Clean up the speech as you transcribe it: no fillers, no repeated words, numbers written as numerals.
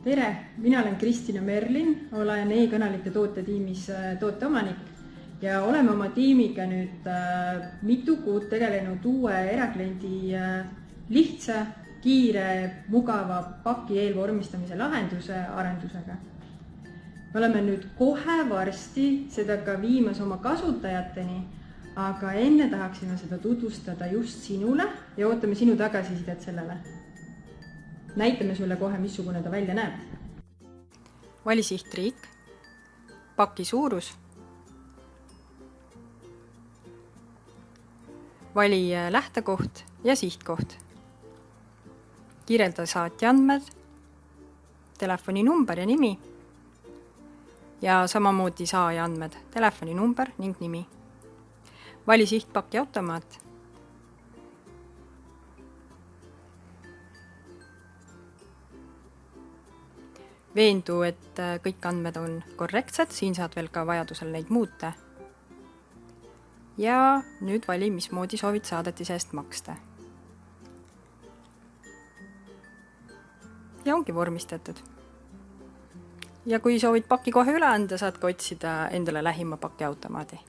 Tere, mina olen Kristina Merlin, olen e-kõnelite tootetiimis tooteomanik ja oleme oma tiimiga nüüd mitu kuud tegelenud uue erakliendi lihtsa, kiire, mugava paki eelvormistamise lahenduse arendusega. Me oleme nüüd kohe varsti seda ka viimas oma kasutajateni, aga enne tahaksime seda tutvustada just sinule ja ootame sinu tagasisidet sellele. Näitame sulle kohe, missugune ta välja näeb. Vali sihtriik, paki suurus, vali lähtekoht ja sihtkoht, kirjelda saatja andmed, telefoninumber ja nimi ja samamoodi saaja andmed, telefoninumber ning nimi. Vali sihtpaki automaat. Veendu, et kõik andmed on korrektsed, siin saad veel ka vajadusel neid muuta. Ja nüüd vali, mismoodi soovid saadetise eest maksta. Ja ongi vormistatud. Ja kui soovid paki kohe üle anda, saad ka otsida endale lähima pakiautomaadi.